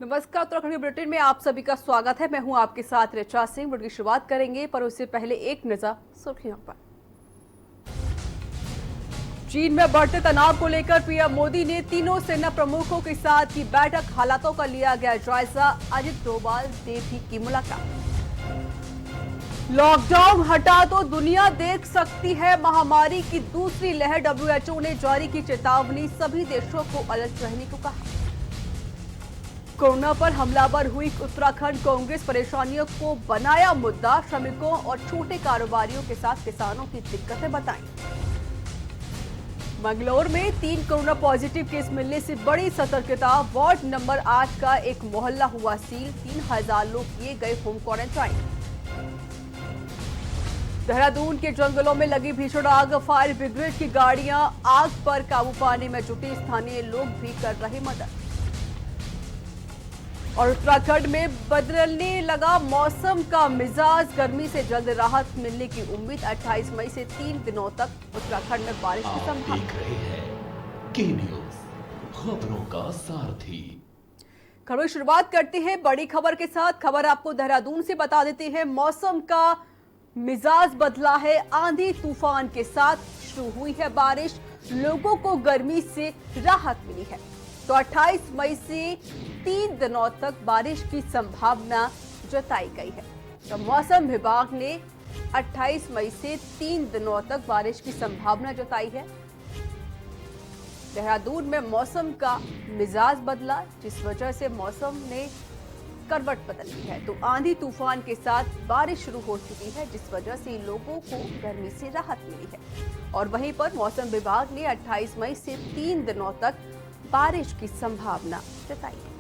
नमस्कार, उत्तराखंड बुलेटिन में आप सभी का स्वागत है। मैं हूं आपके साथ ऋचा सिंह। बुलेटिन की शुरुआत करेंगे, पर उससे पहले एक नजर सुर्खियों पर। चीन में बढ़ते तनाव को लेकर पीएम मोदी ने तीनों सेना प्रमुखों के साथ की बैठक, हालातों का लिया गया जायजा। अजित डोभाल ने भी की मुलाकात। लॉकडाउन हटा तो दुनिया देख सकती है महामारी की दूसरी लहर, डब्ल्यूएचओ ने जारी की चेतावनी, सभी देशों को अलर्ट रहने को कहा। कोरोना पर हमलावर हुई उत्तराखंड कांग्रेस, परेशानियों को बनाया मुद्दा, श्रमिकों और छोटे कारोबारियों के साथ किसानों की दिक्कतें बताई। मंगलौर में 3 कोरोना पॉजिटिव केस मिलने से बड़ी सतर्कता, वार्ड नंबर 8 का एक मोहल्ला हुआ सील, 3000 लोग किए गए होम क्वारंटाइन। देहरादून के जंगलों में लगी भीषण आग, फायर ब्रिगेड की गाड़ियां आग पर काबू पाने में जुटी, स्थानीय लोग भी कर रहे मदद। और उत्तराखंड में बदलने लगा मौसम का मिजाज, गर्मी से जल्द राहत मिलने की उम्मीद, 28 मई से 3 दिनों तक उत्तराखंड में बारिश की संभावना। देख रहे हैं के न्यूज़, खबरों का सारथी। खबरों की शुरुआत करते हैं बड़ी खबर के साथ। खबर आपको देहरादून से बता देते हैं, मौसम का मिजाज बदला है, आंधी तूफान के साथ शुरू हुई है बारिश, लोगों को गर्मी से राहत मिली है। तो 28 मई से 3 दिनों तक बारिश की संभावना जताई गई है। तो मौसम विभाग ने 28 मई से 3 दिनों तक बारिश की संभावना जताई है। देहरादून में मौसम का मिजाज बदला, जिस वजह से मौसम ने करवट बदल ली है। तो आंधी तूफान के साथ बारिश शुरू हो चुकी है, जिस वजह से लोगों को गर्मी से राहत मिली है। और वहीं पर मौसम विभाग ने 28 मई से 3 दिनों तक बारिश की संभावना जताई है।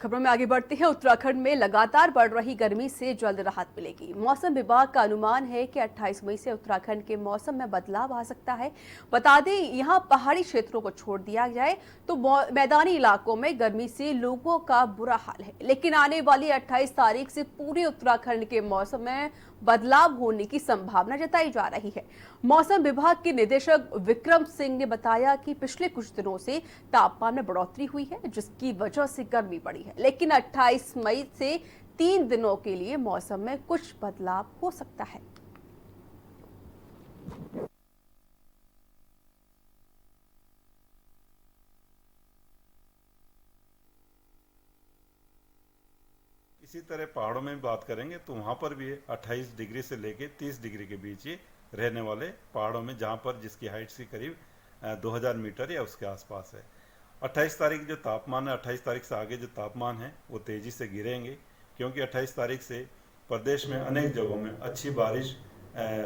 खबरों में आगे बढ़ते हैं। उत्तराखंड में लगातार बढ़ रही गर्मी से जल्द राहत मिलेगी। मौसम विभाग का अनुमान है कि 28 मई से उत्तराखंड के मौसम में बदलाव आ सकता है। बता दें, यहां पहाड़ी क्षेत्रों को छोड़ दिया जाए तो मैदानी इलाकों में गर्मी से लोगों का बुरा हाल है। लेकिन आने वाली 28 तारीख से पूरे उत्तराखंड के मौसम में बदलाव होने की संभावना जताई जा रही है। मौसम विभाग के निदेशक विक्रम सिंह ने बताया कि पिछले कुछ दिनों से तापमान में बढ़ोतरी हुई है, जिसकी वजह से गर्मी बढ़ी है। लेकिन 28 मई से 3 दिनों के लिए मौसम में कुछ बदलाव हो सकता है। इसी तरह पहाड़ों में बात करेंगे तो वहाँ पर भी 28 डिग्री से लेके 30 डिग्री के बीच ही रहने वाले पहाड़ों में, जहाँ पर जिसकी हाइट से करीब 2000 मीटर या उसके आसपास है। 28 तारीख जो तापमान है, 28 तारीख से आगे जो तापमान है वो तेज़ी से गिरेंगे, क्योंकि 28 तारीख से प्रदेश में अनेक जगहों में अच्छी बारिश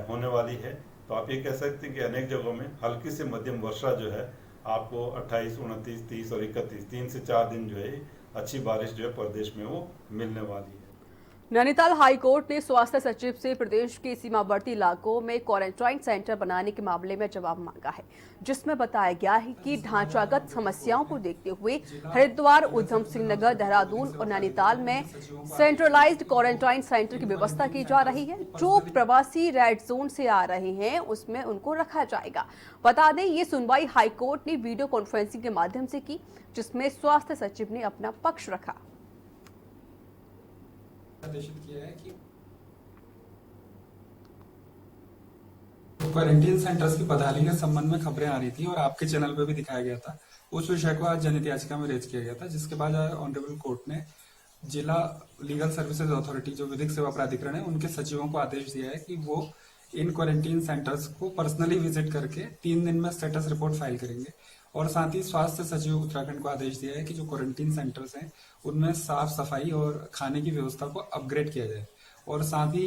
होने वाली है। तो आप ये कह सकते हैं कि अनेक जगहों में हल्की से मध्यम वर्षा जो है आपको 28, 29, 30 और 31 3 से 4 दिन जो है अच्छी बारिश जो है प्रदेश में वो मिलने वाली है। नैनीताल हाईकोर्ट ने स्वास्थ्य सचिव से प्रदेश के सीमावर्ती इलाकों में क्वारंटाइन सेंटर बनाने के मामले में जवाब मांगा है, जिसमें बताया गया है कि ढांचागत समस्याओं को देखते हुए हरिद्वार, उधम सिंह नगर, देहरादून और नैनीताल में सेंट्रलाइज्ड क्वारंटाइन सेंटर की व्यवस्था की जा रही है। जो प्रवासी रेड जोन से आ रहे हैं उसमें उनको रखा जाएगा। बता दें, ये सुनवाई हाईकोर्ट ने वीडियो कॉन्फ्रेंसिंग के माध्यम से की, जिसमें स्वास्थ्य सचिव ने अपना पक्ष रखा। आदेशित किया है कि क्वारंटीन सेंटर्स की बदहाली के संबंध में खबरें आ रही थी और आपके चैनल पे भी दिखाया गया था। उस विषय को आज जनहित याचिका में रेज किया गया था, जिसके बाद ऑनरेबल कोर्ट ने जिला लीगल सर्विसेज अथॉरिटी, जो विधिक सेवा प्राधिकरण है, उनके सचिवों को आदेश दिया है कि वो इन क्वारंटीन सेंटर्स को पर्सनली विजिट करके 3 दिन में स्टेटस रिपोर्ट फाइल करेंगे। और साथ ही स्वास्थ्य सचिव उत्तराखंड को आदेश दिया है कि जो क्वारंटीन सेंटर्स हैं उनमें साफ सफाई और खाने की व्यवस्था को अपग्रेड किया जाए। और साथ ही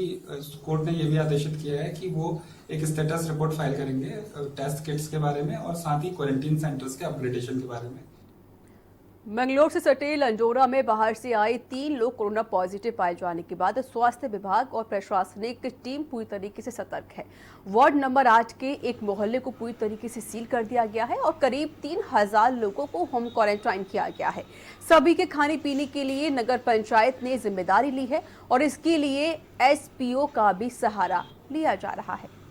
कोर्ट ने यह भी आदेशित किया है कि वो एक स्टेटस रिपोर्ट फाइल करेंगे टेस्ट किट्स के बारे में और साथ ही क्वारंटीन सेंटर्स के अपग्रेडेशन के बारे में। मंगलौर से सटे लंजोरा में बाहर से आए 3 लोग कोरोना पॉजिटिव पाए जाने के बाद स्वास्थ्य विभाग और प्रशासनिक टीम पूरी तरीके से सतर्क है। वार्ड नंबर 8 के एक मोहल्ले को पूरी तरीके से सील कर दिया गया है और करीब 3000 लोगों को होम क्वारंटाइन किया गया है। सभी के खाने पीने के लिए नगर पंचायत ने जिम्मेदारी ली है और इसके लिए एसपीओ का भी सहारा लिया जा रहा है।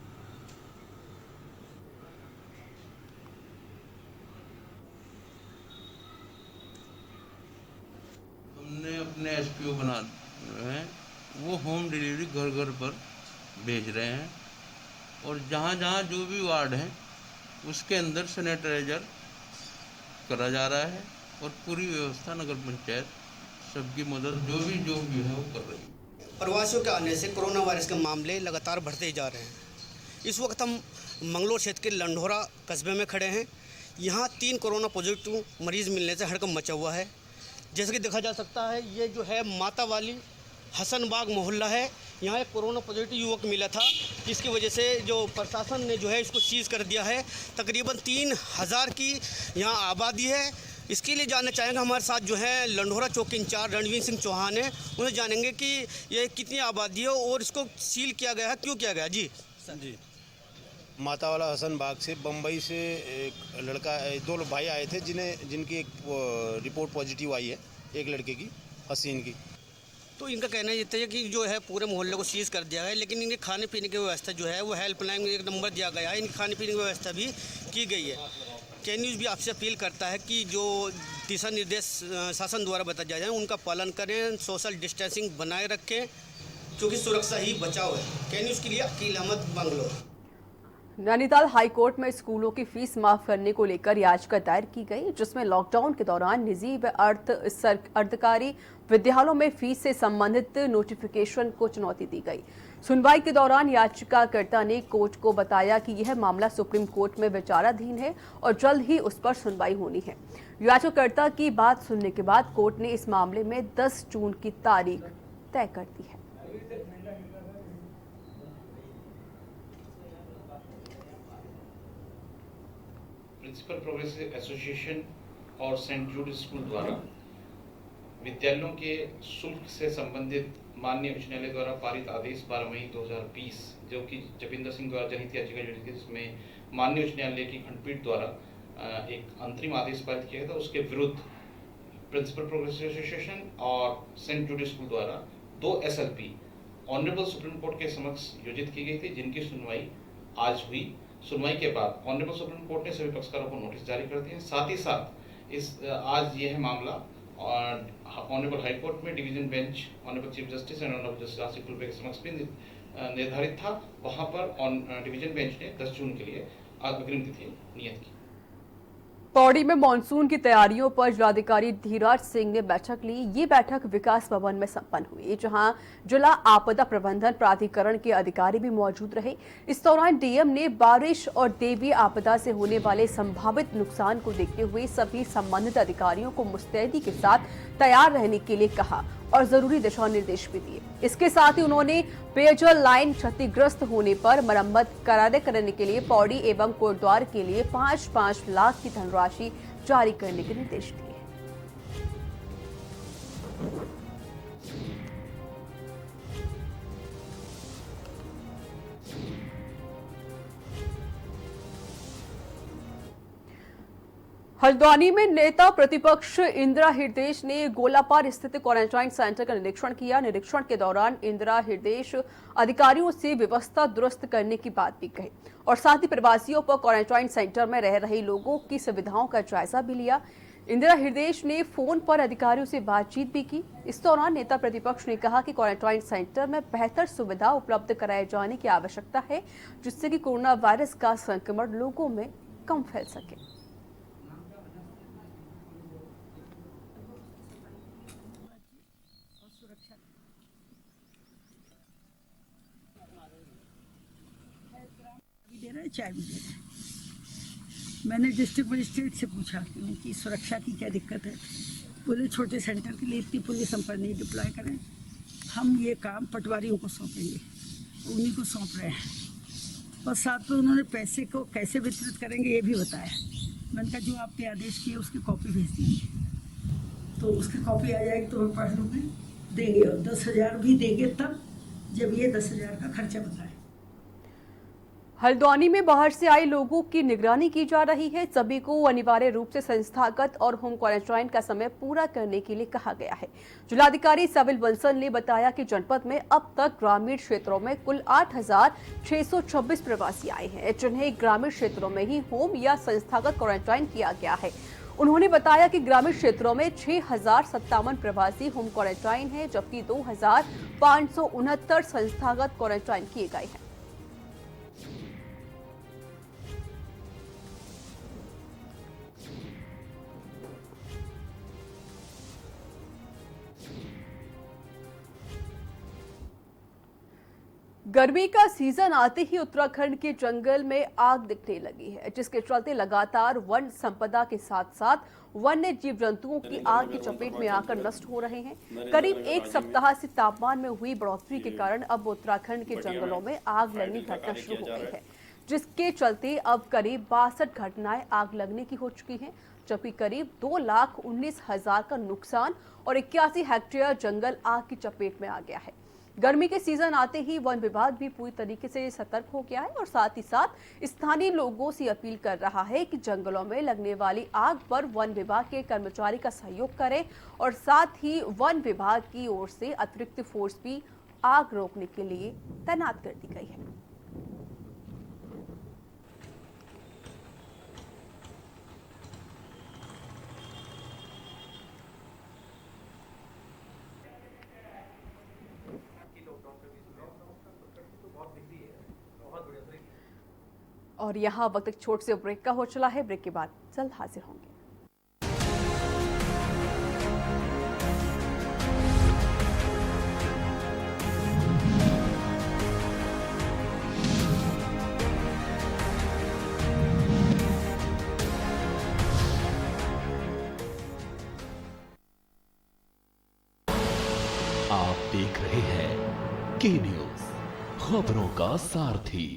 अपने एसपीओ बना रहे हैं, वो होम डिलीवरी घर घर पर भेज रहे हैं। और जहाँ जहाँ जो भी वार्ड हैं उसके अंदर सैनिटाइजर करा जा रहा है और पूरी व्यवस्था नगर पंचायत सबकी मदद जो भी है वो कर रही है। प्रवासियों के आने से कोरोना वायरस के मामले लगातार बढ़ते ही जा रहे हैं। इस वक्त हम मंगलोर क्षेत्र के लंढोरा कस्बे में खड़े हैं। यहाँ 3 कोरोना पॉजिटिव मरीज़ मिलने से हड़कंप मचा हुआ है। जैसे कि देखा जा सकता है, ये जो है माता वाली हसनबाग मोहल्ला है। यहाँ एक कोरोना पॉजिटिव युवक मिला था, जिसकी वजह से जो प्रशासन ने जो है इसको सीज़ कर दिया है। तकरीबन 3000 की यहाँ आबादी है। इसके लिए जानना चाहेंगे, हमारे साथ जो है लंढोरा चौकी इंचार्ज रणवीर सिंह चौहान है। उन्हें जानेंगे कि ये कितनी आबादी है और इसको सील किया गया है, क्यों किया गया। जी माता वाला हसन बाग से बम्बई से एक लड़का 2 भाई आए थे जिनकी एक रिपोर्ट पॉजिटिव आई है, एक लड़के की हसीन की। तो इनका कहना ये था कि जो है पूरे मोहल्ले को सीज कर दिया है, लेकिन इनके खाने पीने की व्यवस्था जो है वो हेल्पलाइन में एक नंबर दिया गया है। इनकी खाने पीने की व्यवस्था भी की गई है। के न्यूज़ भी आपसे अपील करता है कि जो दिशा निर्देश शासन द्वारा बताए जाए उनका पालन करें, सोशल डिस्टेंसिंग बनाए रखें, क्योंकि सुरक्षा ही बचाव है। के न्यूज़ के लिए अकील अहमद, बंगलोर। नैनीताल हाईकोर्ट में स्कूलों की फीस माफ करने को लेकर याचिका दायर की गई, जिसमें लॉकडाउन के दौरान निजी व अर्धकारी विद्यालयों में फीस से संबंधित नोटिफिकेशन को चुनौती दी गई। सुनवाई के दौरान याचिकाकर्ता ने कोर्ट को बताया कि यह मामला सुप्रीम कोर्ट में विचाराधीन है और जल्द ही उस पर सुनवाई होनी है। याचिकाकर्ता की बात सुनने के बाद कोर्ट ने इस मामले में 10 जून की तारीख तय कर दी है। प्रिंसिपल प्रोग्रेसिव एसोसिएशन और सेंट जूड स्कूल द्वारा विद्यालयों के शुल्क से संबंधित माननीय उच्च न्यायालय द्वारा पारित आदेश 12 मई 2020 जो कि जबिंदर सिंह द्वारा जनहित याचिका जुड़ी थी, जिसमें माननीय उच्च न्यायालय की खंडपीठ द्वारा एक अंतरिम आदेश पारित किया था, उसके विरुद्ध प्रिंसिपल प्रोग्रेसिव एसोसिएशन और सेंट जूड स्कूल द्वारा 2 SLP ऑनरेबल सुप्रीम कोर्ट के समक्ष योजित की गई थी, जिनकी सुनवाई आज हुई। सुनवाई के बाद ऑनरेबल सुप्रीम कोर्ट ने सभी पक्षकारों को नोटिस जारी कर दिए। साथ ही साथ आज यह मामला ऑनरेबल हाई कोर्ट में division bench honorable chief justice and honorable justice Asif Kulbe के समक्ष भी निर्धारित था। वहां पर डिवीजन बेंच ने 10 जून के लिए अग्रिम तिथि नियत की। पौड़ी में मानसून की तैयारियों पर जिलाधिकारी धीराज सिंह ने बैठक ली। ये बैठक विकास भवन में संपन्न हुई, जहां जिला आपदा प्रबंधन प्राधिकरण के अधिकारी भी मौजूद रहे। इस दौरान डीएम ने बारिश और दैवीय आपदा से होने वाले संभावित नुकसान को देखते हुए सभी संबंधित अधिकारियों को मुस्तैदी के साथ तैयार रहने के लिए कहा और जरूरी दिशा निर्देश भी दिए। इसके साथ ही उन्होंने पेयजल लाइन क्षतिग्रस्त होने पर मरम्मत कार्य करने के लिए पौड़ी एवं कोटद्वार के लिए 5-5 लाख की धनराशि जारी करने के निर्देश दिए। हल्द्वानी में नेता प्रतिपक्ष इंदिरा हृदयेश ने गोलापार स्थित क्वारंटाइन सेंटर का निरीक्षण किया। निरीक्षण के दौरान इंदिरा हृदयेश अधिकारियों से व्यवस्था दुरुस्त करने की बात भी कही और साथ ही प्रवासियों पर क्वारंटाइन सेंटर में रह रहे लोगों की सुविधाओं का जायजा भी लिया। इंदिरा हृदयेश ने फोन पर अधिकारियों से बातचीत भी की। इस दौरान नेता प्रतिपक्ष ने कहा कि क्वारंटाइन सेंटर में बेहतर सुविधा उपलब्ध कराए जाने की आवश्यकता है, जिससे कि कोरोना वायरस का संक्रमण लोगों में कम फैल सके। चाय भी दे रहे हैं। मैंने डिस्ट्रिक्ट मजिस्ट्रेट से पूछा कि उनकी सुरक्षा की क्या दिक्कत है। बोले छोटे सेंटर के लिए इतनी पुलिस हम पर नहीं डिप्लॉय करें, हम ये काम पटवारियों को सौंपेंगे, उन्हीं को सौंप रहे हैं। और साथ में उन्होंने पैसे को कैसे वितरित करेंगे ये भी बताया। मैंने कहा जो आपने आदेश किए उसकी कॉपी भेज दीजिए, तो उसकी कॉपी आ जाएगी तो हम पढ़ लूँगे, देंगे। और 10,000 भी देंगे तब जब ये 10,000 का खर्चा बताए। हल्द्वानी में बाहर से आए लोगों की निगरानी की जा रही है। सभी को अनिवार्य रूप से संस्थागत और होम क्वारंटाइन का समय पूरा करने के लिए कहा गया है। जिलाधिकारी सविल बंसल ने बताया कि जनपद में अब तक ग्रामीण क्षेत्रों में कुल 8,626 प्रवासी आए हैं, जिन्हें ग्रामीण क्षेत्रों में ही होम या संस्थागत क्वारंटाइन किया गया है। उन्होंने बताया कि ग्रामीण क्षेत्रों में 6,057 प्रवासी होम क्वारंटाइन हैं, जबकि 2,569 संस्थागत क्वारंटाइन किए गए हैं। गर्मी का सीजन आते ही उत्तराखंड के जंगल में आग दिखने लगी है, जिसके चलते लगातार वन संपदा के साथ साथ वन्य जीव जंतुओं की आग की चपेट में आकर नष्ट हो रहे हैं। करीब एक सप्ताह से तापमान में हुई बढ़ोतरी के कारण अब उत्तराखंड के जंगलों में आग लगने की घटना शुरू हो गई है, जिसके चलते अब करीब 62 घटनाएं आग लगने की हो चुकी हैं, जबकि करीब 2,19,000 का नुकसान और 81 हेक्टेयर जंगल आग की चपेट में आ गया है। गर्मी के सीजन आते ही वन विभाग भी पूरी तरीके से सतर्क हो गया है और साथ ही साथ स्थानीय लोगों से अपील कर रहा है कि जंगलों में लगने वाली आग पर वन विभाग के कर्मचारी का सहयोग करें और साथ ही वन विभाग की ओर से अतिरिक्त फोर्स भी आग रोकने के लिए तैनात कर दी गई है। और यहाँ वक्त एक छोटे से ब्रेक का हो चला है। ब्रेक के बाद जल्द हाजिर होंगे। आप देख रहे हैं के न्यूज, खबरों का सारथी।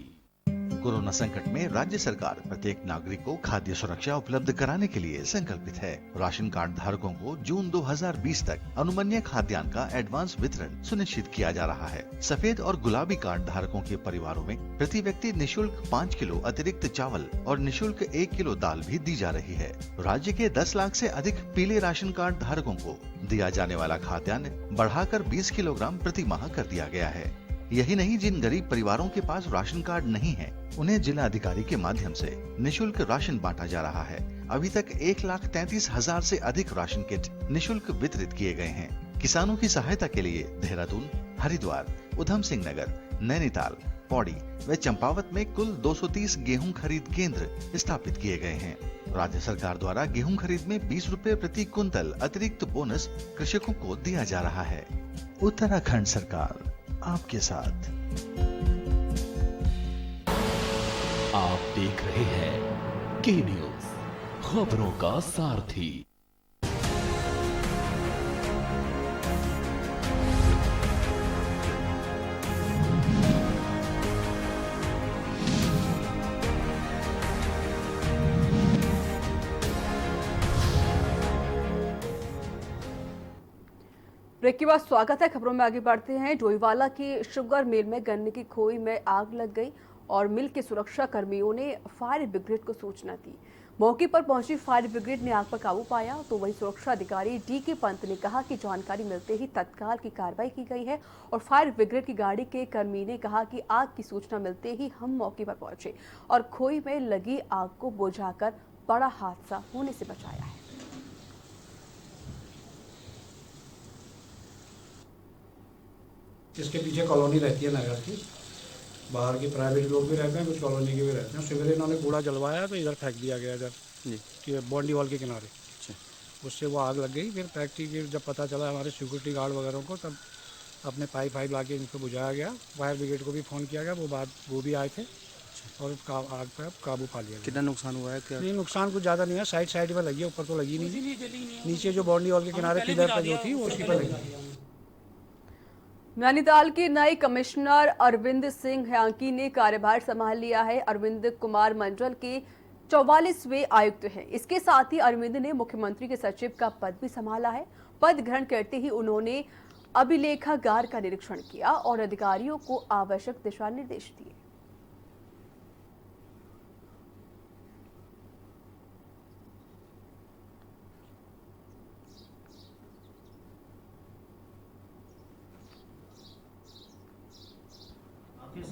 कोरोना संकट में राज्य सरकार प्रत्येक नागरिक को खाद्य सुरक्षा उपलब्ध कराने के लिए संकल्पित है। राशन कार्ड धारकों को जून 2020 तक अनुमन्य खाद्यान्न का एडवांस वितरण सुनिश्चित किया जा रहा है। सफेद और गुलाबी कार्ड धारकों के परिवारों में प्रति व्यक्ति निःशुल्क 5 किलो अतिरिक्त चावल और निःशुल्क 1 किलो दाल भी दी जा रही है। राज्य के 10 लाख से अधिक पीले राशन कार्ड धारकों को दिया जाने वाला खाद्यान्न बढ़ाकर 20 किलोग्राम प्रति माह कर दिया गया है। यही नहीं, जिन गरीब परिवारों के पास राशन कार्ड नहीं है, उन्हें जिला अधिकारी के माध्यम से निःशुल्क राशन बांटा जा रहा है। अभी तक 1,33,000 से अधिक राशन किट निःशुल्क वितरित किए गए हैं। किसानों की सहायता के लिए देहरादून, हरिद्वार, उधम सिंह नगर, नैनीताल, पौड़ी व चंपावत में कुल 230 गेहूं खरीद केंद्र स्थापित किए गए हैं। राज्य सरकार द्वारा गेहूं खरीद में 20 रुपए प्रति कुंतल अतिरिक्त बोनस कृषकों को दिया जा रहा है। उत्तराखंड सरकार आपके साथ। आप देख रहे हैं के न्यूज, खबरों का सारथी। ब्रेक के बाद स्वागत है। खबरों में आगे बढ़ते हैं। डोईवाला की शुगर मिल में गन्ने की खोई में आग लग गई और मिल के सुरक्षा कर्मियों ने फायर ब्रिगेड को सूचना दी। मौके पर पहुंची फायर ब्रिगेड ने आग पर काबू पाया, तो वहीं सुरक्षा अधिकारी DK पंत ने कहा कि जानकारी मिलते ही तत्काल की कार्रवाई की गई है और फायर ब्रिगेड की गाड़ी के कर्मी ने कहा कि आग की सूचना मिलते ही हम मौके पर पहुंचे और खोई में लगी आग को बुझाकर बड़ा हादसा होने से बचाया है। इसके पीछे कॉलोनी रहती है नगर की, बाहर के प्राइवेट लोग भी रहते हैं, कुछ कॉलोनी के भी रहते हैं। सवेरे इन्होंने कूड़ा जलवाया तो इधर फेंक दिया गया, इधर कि बाउंड्री वॉल के किनारे। उससे वो आग लग गई। फिर फैक्ट्री के जब पता चला हमारे सिक्योरिटी गार्ड वगैरह को, तब अपने पाइप ला के इनको बुझाया गया। फायर ब्रिगेड को भी फ़ोन किया गया, वो भी आए थे और आग पर काबू पा लिया। कितना नुकसान हुआ है? क्या नहीं, नुकसान कुछ ज़्यादा नहीं है। साइड में लगी है, ऊपर तो लगी नहीं। नीचे जो बाउंड्री वॉल के किनारे पिलर पर जो थी वो उसी पर लगी। नैनीताल के नए कमिश्नर अरविंद सिंह ह्यांकी ने कार्यभार संभाल लिया है। अरविंद कुमार मंडल के 44वें आयुक्त हैं। इसके साथ ही अरविंद ने मुख्यमंत्री के सचिव का पद भी संभाला है। पद ग्रहण करते ही उन्होंने अभिलेखागार का निरीक्षण किया और अधिकारियों को आवश्यक दिशा निर्देश दिए।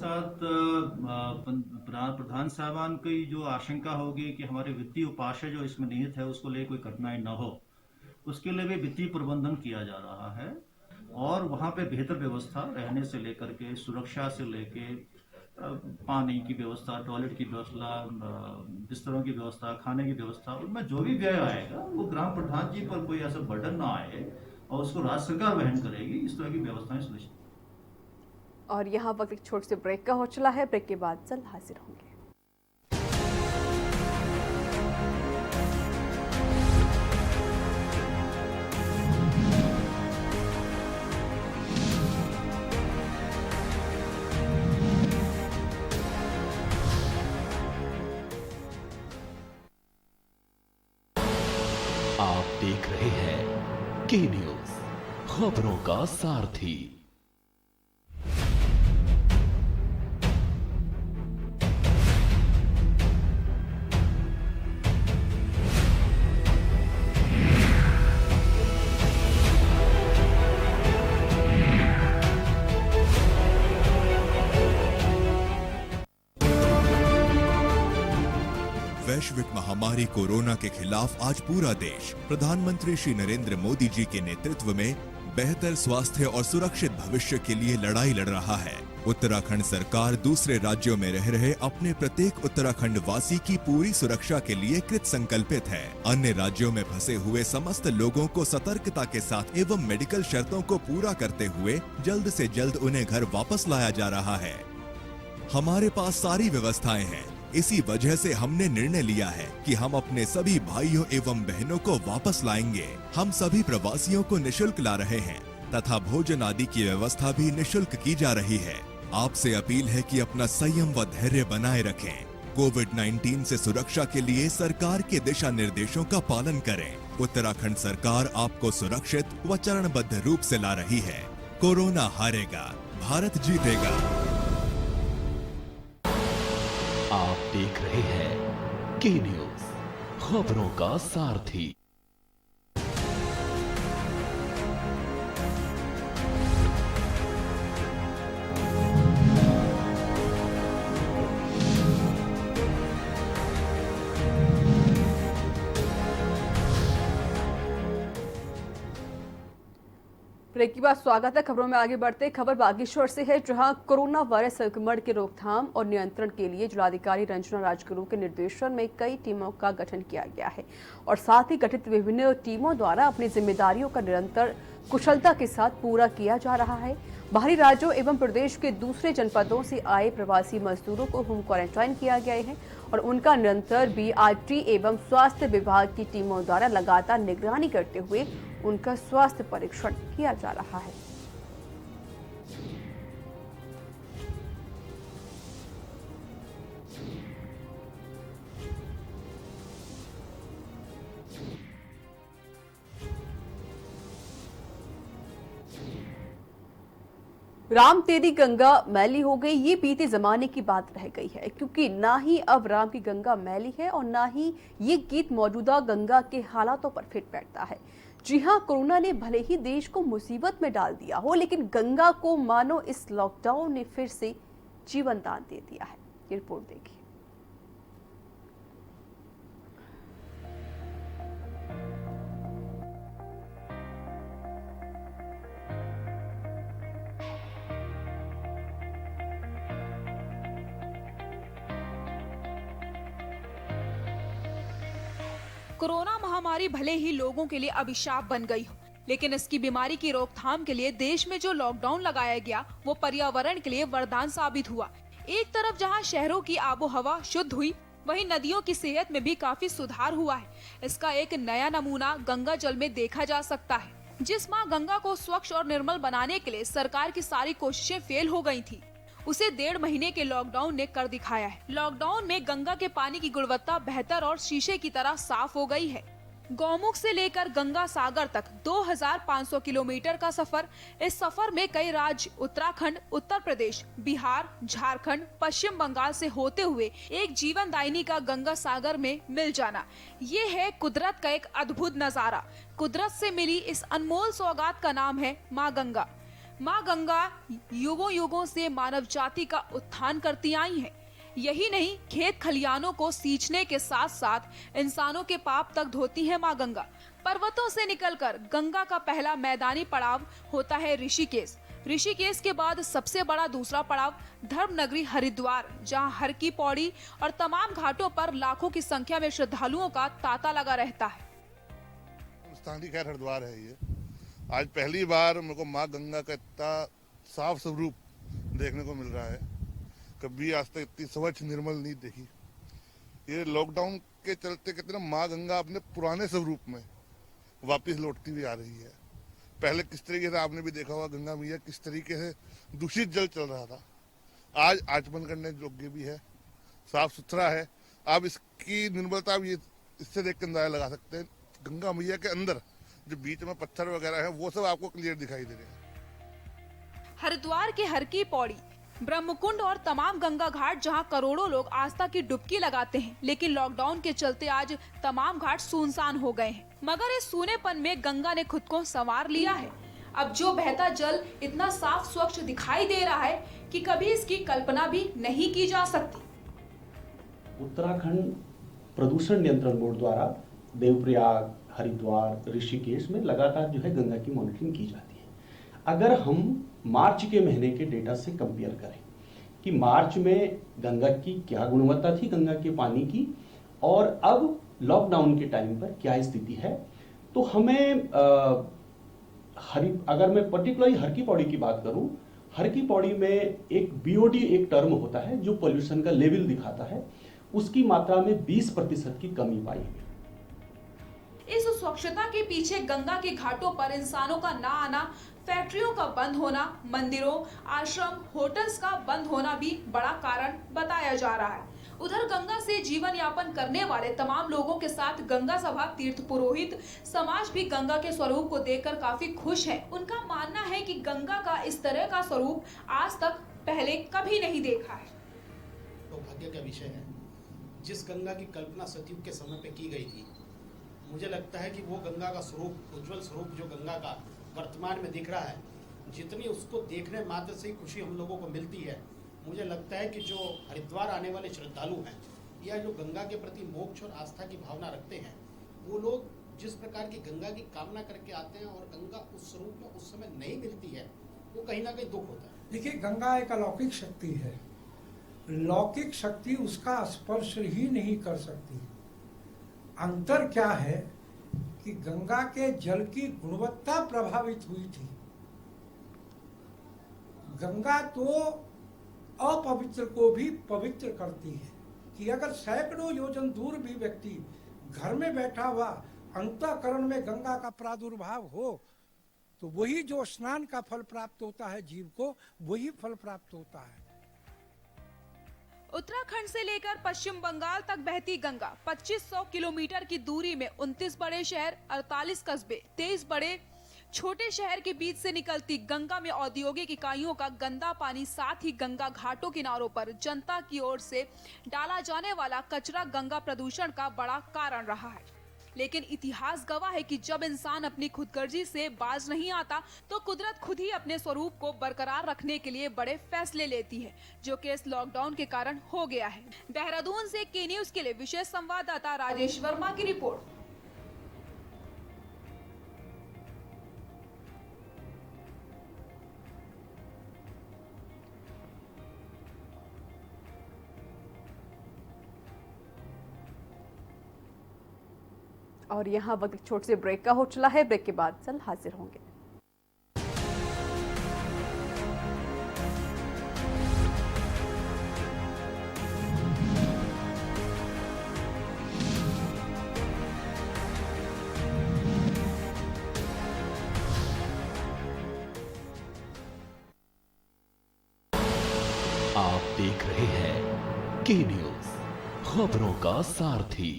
साथ प्रधान साहबान की जो आशंका होगी कि हमारे वित्तीय उपास्य जो इसमें निहित है उसको लेकर कोई कठिनाई न हो, उसके लिए भी वित्तीय प्रबंधन किया जा रहा है और वहाँ पे बेहतर व्यवस्था रहने से लेकर के, सुरक्षा से लेके, पानी की व्यवस्था, टॉयलेट की व्यवस्था, बिस्तरों की व्यवस्था, खाने की व्यवस्था, उनमें जो भी व्यय आएगा वो ग्राम प्रधान जी पर कोई ऐसा बर्डन ना आए और उसको राज्य सरकार वहन करेगी। इस तरह की व्यवस्थाएं सुनिश्चित। और यहाँ वक्त एक छोटे से ब्रेक का हो चला है। ब्रेक के बाद जल्द हाजिर होंगे। आप देख रहे हैं के न्यूज, खबरों का सारथी। वैश्विक महामारी कोरोना के खिलाफ आज पूरा देश प्रधानमंत्री श्री नरेंद्र मोदी जी के नेतृत्व में बेहतर स्वास्थ्य और सुरक्षित भविष्य के लिए लड़ाई लड़ रहा है। उत्तराखंड सरकार दूसरे राज्यों में रह रहे अपने प्रत्येक उत्तराखंड वासी की पूरी सुरक्षा के लिए कृत संकल्पित है। अन्य राज्यों में फंसे हुए समस्त लोगों को सतर्कता के साथ एवं मेडिकल शर्तों को पूरा करते हुए जल्द से जल्द उन्हें घर वापस लाया जा रहा है। हमारे पास सारी व्यवस्थाएं हैं। इसी वजह से हमने निर्णय लिया है कि हम अपने सभी भाइयों एवं बहनों को वापस लाएंगे। हम सभी प्रवासियों को निशुल्क ला रहे हैं तथा भोजन आदि की व्यवस्था भी निशुल्क की जा रही है। आपसे अपील है कि अपना संयम व धैर्य बनाए रखें। कोविड-19 से सुरक्षा के लिए सरकार के दिशा निर्देशों का पालन करें। उत्तराखंड सरकार आपको सुरक्षित व चरणबद्ध रूप से ला रही है। कोरोना हारेगा, भारत जीतेगा। आप देख रहे हैं के न्यूज, खबरों का सारथी। ब्रेक के बाद स्वागत है। खबरों में आगे बढ़ते खबर बागेश्वर से है, जहां कोरोना वायरस संक्रमण के रोकथाम और नियंत्रण के लिए जिलाधिकारी रंजना राजगुरु के निर्देशन में कई टीमों का गठन किया गया है और साथ ही गठित विभिन्न टीमों द्वारा अपनी जिम्मेदारियों का निरंतर कुशलता के साथ पूरा किया जा रहा है। बाहरी राज्यों एवं प्रदेश के दूसरे जनपदों से आए प्रवासी मजदूरों को होम क्वारंटाइन किया गया है और उनका निरंतर बीआरटी एवं स्वास्थ्य विभाग की टीमों द्वारा लगातार निगरानी करते हुए उनका स्वास्थ्य परीक्षण किया जा रहा है। राम तेरी गंगा मैली हो गई, ये बीते जमाने की बात रह गई है, क्योंकि ना ही अब राम की गंगा मैली है और ना ही ये गीत मौजूदा गंगा के हालातों पर फिट बैठता है। जी हां, कोरोना ने भले ही देश को मुसीबत में डाल दिया हो, लेकिन गंगा को मानो इस लॉकडाउन ने फिर से जीवन दान दे दिया है। ये रिपोर्ट देखिए। कोरोना महामारी भले ही लोगों के लिए अभिशाप बन गई हो, लेकिन इसकी बीमारी की रोकथाम के लिए देश में जो लॉकडाउन लगाया गया वो पर्यावरण के लिए वरदान साबित हुआ। एक तरफ जहां शहरों की आबोहवा शुद्ध हुई, वहीं नदियों की सेहत में भी काफी सुधार हुआ है। इसका एक नया नमूना गंगा जल में देखा जा सकता है। जिस मां गंगा को स्वच्छ और निर्मल बनाने के लिए सरकार की सारी कोशिशें फेल हो गई थी, उसे 1.5 महीने के लॉकडाउन ने कर दिखाया है। लॉकडाउन में गंगा के पानी की गुणवत्ता बेहतर और शीशे की तरह साफ हो गई है। गौमुख से लेकर गंगा सागर तक 2500 किलोमीटर का सफर। इस सफर में कई राज्य उत्तराखंड, उत्तर प्रदेश, बिहार, झारखंड, पश्चिम बंगाल से होते हुए एक जीवनदायिनी का गंगा सागर में मिल जाना, ये है कुदरत का एक अद्भुत नजारा। कुदरत से मिली इस अनमोल सौगात का नाम है माँ गंगा। माँ गंगा युगों युगों से मानव जाति का उत्थान करती आई है। यही नहीं, खेत खलियानों को सींचने के साथ साथ इंसानों के पाप तक धोती है माँ गंगा। पर्वतों से निकलकर गंगा का पहला मैदानी पड़ाव होता है ऋषिकेश। ऋषिकेश के बाद सबसे बड़ा दूसरा पड़ाव धर्म नगरी हरिद्वार, जहां हर की पौड़ी और तमाम घाटों पर लाखों की संख्या में श्रद्धालुओं का तांता लगा रहता है। स्थानीय खैर हरिद्वार है ये। आज पहली बार मेरे को माँ गंगा का इतना साफ स्वरूप देखने को मिल रहा है। कभी आज तक इतनी स्वच्छ निर्मल नहीं देखी। ये लॉकडाउन के चलते कितने माँ गंगा अपने पुराने स्वरूप में वापस लौटती हुई आ रही है। पहले किस तरीके से आपने भी देखा होगा गंगा मैया किस तरीके से दूषित जल चल रहा था, आज आचमन करने योग्य भी है, साफ सुथरा है। आप इसकी निर्मलता भी इससे देख कर अंदाजा लगा सकते हैं। गंगा मैया के अंदर जो बीच में पत्थर वगैरह है वो सब आपको क्लियर दिखाई दे रहे हैं। हरिद्वार के हर की पौड़ी, ब्रह्मकुंड और तमाम गंगा घाट जहां करोड़ों लोग आस्था की डुबकी लगाते हैं, लेकिन लॉकडाउन के चलते आज तमाम घाट सुनसान हो गए हैं। मगर इस सूनेपन में गंगा ने खुद को संवार लिया है। अब जो बहता जल इतना साफ स्वच्छ दिखाई दे रहा है कि कभी इसकी कल्पना भी नहीं की जा सकती। उत्तराखंड प्रदूषण नियंत्रण बोर्ड द्वारा देवप्रयाग, हरिद्वार, ऋषिकेश में लगातार जो है गंगा की मॉनिटरिंग की जाती है। अगर हम मार्च के महीने के डेटा से कंपेयर करें कि मार्च में गंगा की क्या गुणवत्ता थी, गंगा के पानी की, और अब लॉकडाउन के टाइम पर क्या स्थिति है, तो हमें अगर मैं पर्टिकुलरली हर की पौड़ी की बात करूं, हर की पौड़ी में एक बीओडी एक टर्म होता है जो पोल्यूशन का लेवल दिखाता है, उसकी मात्रा में 20% की कमी पाई गई। इस स्वच्छता के पीछे गंगा के घाटों पर इंसानों का ना आना, फैक्ट्रियों का बंद होना, मंदिरों, आश्रम, होटल्स का बंद होना भी बड़ा कारण बताया जा रहा है। उधर गंगा से जीवन यापन करने वाले तमाम लोगों के साथ गंगा सभा तीर्थ पुरोहित समाज भी गंगा के स्वरूप को देखकर काफी खुश है। उनका मानना है कि गंगा का इस तरह का स्वरूप आज तक पहले कभी नहीं देखा है। तो भाग्य का विषय है। जिस गंगा की कल्पना सतयुग के समय पे की गई थी, मुझे लगता है कि वो गंगा का स्वरूप, उज्जवल स्वरूप जो गंगा का वर्तमान में दिख रहा है, जितनी उसको देखने मात्र से ही खुशी हम लोगों को मिलती है, मुझे लगता है कि जो हरिद्वार आने वाले श्रद्धालु हैं या जो गंगा के प्रति मोक्ष और आस्था की भावना रखते हैं, वो लोग जिस प्रकार की गंगा की कामना करके आते हैं और गंगा उस स्वरूप में उस समय नहीं मिलती है, वो कहीं ना कहीं दुख होता है। देखिए, गंगा एक अलौकिक शक्ति है। लौकिक शक्ति उसका स्पर्श ही नहीं कर सकती। अंतर क्या है कि गंगा के जल की गुणवत्ता प्रभावित हुई थी। गंगा तो अपवित्र को भी पवित्र करती है कि अगर सैकड़ों योजन दूर भी व्यक्ति घर में बैठा हुआ अंतःकरण में गंगा का प्रादुर्भाव हो, तो वही जो स्नान का फल प्राप्त होता है जीव को, वही फल प्राप्त होता है। उत्तराखंड से लेकर पश्चिम बंगाल तक बहती गंगा 2500 किलोमीटर की दूरी में 29 बड़े शहर, 48 कस्बे, 23 बड़े छोटे शहर के बीच से निकलती गंगा में औद्योगिक इकाइयों का गंदा पानी, साथ ही गंगा घाटों किनारों पर जनता की ओर से डाला जाने वाला कचरा गंगा प्रदूषण का बड़ा कारण रहा है। लेकिन इतिहास गवाह है कि जब इंसान अपनी खुदगर्जी से बाज नहीं आता, तो कुदरत खुद ही अपने स्वरूप को बरकरार रखने के लिए बड़े फैसले लेती है, जो कि इस लॉकडाउन के कारण हो गया है। देहरादून से के न्यूज के लिए विशेष संवाददाता राजेश वर्मा की रिपोर्ट। और यहाँ वक्त एक छोटे से ब्रेक का हो चला है। ब्रेक के बाद जल्द हाजिर होंगे। आप देख रहे हैं के न्यूज, खबरों का सारथी।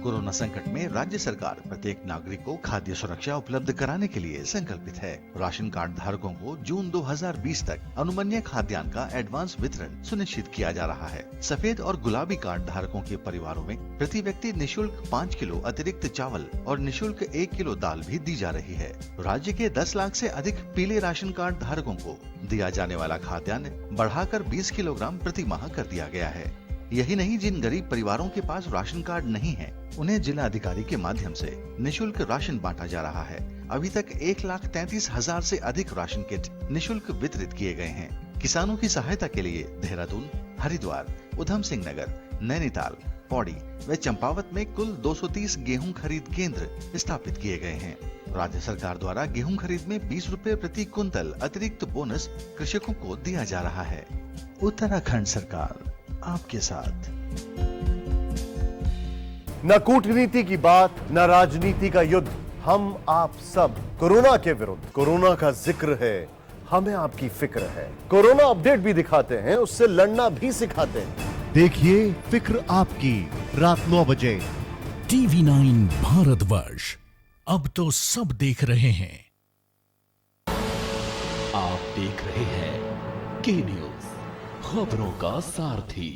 कोरोना संकट में राज्य सरकार प्रत्येक नागरिक को खाद्य सुरक्षा उपलब्ध कराने के लिए संकल्पित है। राशन कार्ड धारकों को जून 2020 तक अनुमन्य खाद्यान्न का एडवांस वितरण सुनिश्चित किया जा रहा है। सफेद और गुलाबी कार्ड धारकों के परिवारों में प्रति व्यक्ति निःशुल्क 5 किलो अतिरिक्त चावल और निःशुल्क 1 किलो दाल भी दी जा रही है। राज्य के 10 लाख से अधिक पीले राशन कार्ड धारकों को दिया जाने वाला खाद्यान्न बढ़ाकर 20 किलोग्राम प्रति माह कर दिया गया है। यही नहीं, जिन गरीब परिवारों के पास राशन कार्ड नहीं है उन्हें जिला अधिकारी के माध्यम से निःशुल्क राशन बांटा जा रहा है। अभी तक 1,33,000 से अधिक राशन किट निःशुल्क वितरित किए गए हैं। किसानों की सहायता के लिए देहरादून, हरिद्वार, उधम सिंह नगर, नैनीताल, पौड़ी व चंपावत में कुल 230 गेहूं खरीद केंद्र स्थापित किए गए हैं। राज्य सरकार द्वारा गेहूं खरीद में 20 रुपए प्रति कुंतल अतिरिक्त बोनस कृषकों को दिया जा रहा है। उत्तराखंड सरकार आपके साथ। न कूटनीति की बात, न राजनीति का युद्ध, हम आप सब कोरोना के विरुद्ध। कोरोना का जिक्र है, हमें आपकी फिक्र है। कोरोना अपडेट भी दिखाते हैं, उससे लड़ना भी सिखाते हैं। देखिए फिक्र आपकी, रात 9 बजे TV9 भारतवर्ष, अब तो सब देख रहे हैं। आप देख रहे हैं के न्यूज, खबरों का सारथी।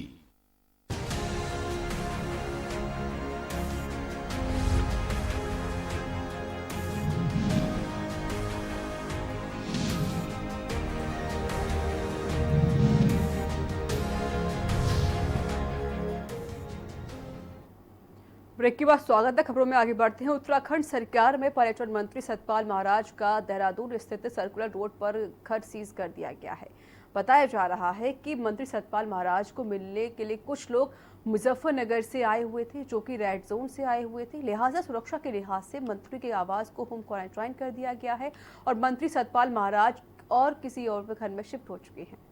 ब्रेक के बाद स्वागत है। खबरों में आगे बढ़ते हैं। उत्तराखंड सरकार में पर्यटन मंत्री सतपाल महाराज का देहरादून स्थित सर्कुलर रोड पर घर सीज कर दिया गया है। बताया जा रहा है कि मंत्री सतपाल महाराज को मिलने के लिए कुछ लोग मुजफ्फरनगर से आए हुए थे, जो कि रेड जोन से आए हुए थे। लिहाजा सुरक्षा के लिहाज से मंत्री के आवास को होम क्वारंटाइन कर दिया गया है और मंत्री सतपाल महाराज और किसी और घर में शिफ्ट हो चुके हैं।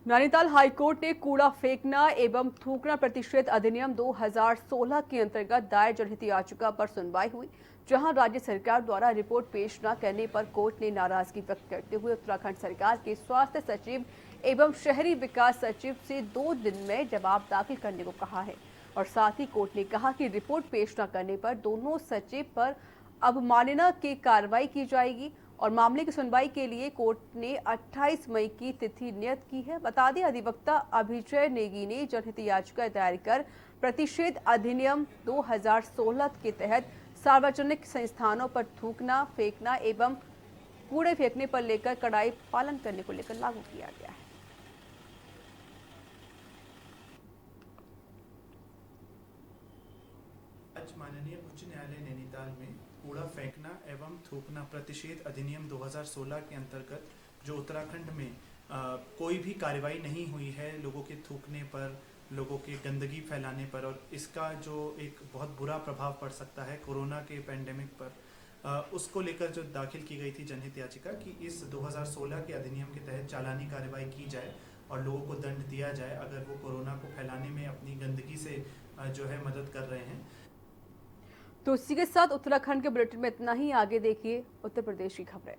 नैनीताल हाईकोर्ट ने कूड़ा फेंकना एवं थूकना प्रतिषेध अधिनियम 2016 के अंतर्गत दायर जनहित याचिका पर सुनवाई हुई, जहां राज्य सरकार द्वारा रिपोर्ट पेश न करने पर कोर्ट ने नाराजगी व्यक्त करते हुए उत्तराखंड सरकार के स्वास्थ्य सचिव एवं शहरी विकास सचिव से 2 दिन में जवाब दाखिल करने को कहा है। और साथ ही कोर्ट ने कहा कि रिपोर्ट पेश न करने पर दोनों सचिव पर अवमानना की कार्रवाई की जाएगी और मामले की सुनवाई के लिए कोर्ट ने 28 मई की तिथि नियत की है। बता दें, अधिवक्ता अभिजय नेगी ने जनहित याचिका दायर कर प्रतिषेध अधिनियम 2016 के तहत सार्वजनिक संस्थानों पर थूकना, फेंकना एवं कूड़े फेंकने पर लेकर कड़ाई पालन करने को लेकर लागू किया गया है। आज माननीय उच्च न्यायालय नैनीताल में कूड़ा फेंकना एवं थूकना प्रतिषेध अधिनियम 2016 के अंतर्गत जो उत्तराखंड में कोई भी कार्रवाई नहीं हुई है लोगों के थूकने पर, लोगों के गंदगी फैलाने पर, और इसका जो एक बहुत बुरा प्रभाव पड़ सकता है कोरोना के पेंडेमिक पर, उसको लेकर जो दाखिल की गई थी जनहित याचिका कि इस 2016 के अधिनियम के तहत चालानी कार्रवाई की जाए और लोगों को दंड दिया जाए अगर वो कोरोना को फैलाने में अपनी गंदगी से जो है मदद कर रहे हैं। तो इसी के साथ उत्तराखंड के बुलेटिन में इतना ही। आगे देखिए उत्तर प्रदेश की खबरें।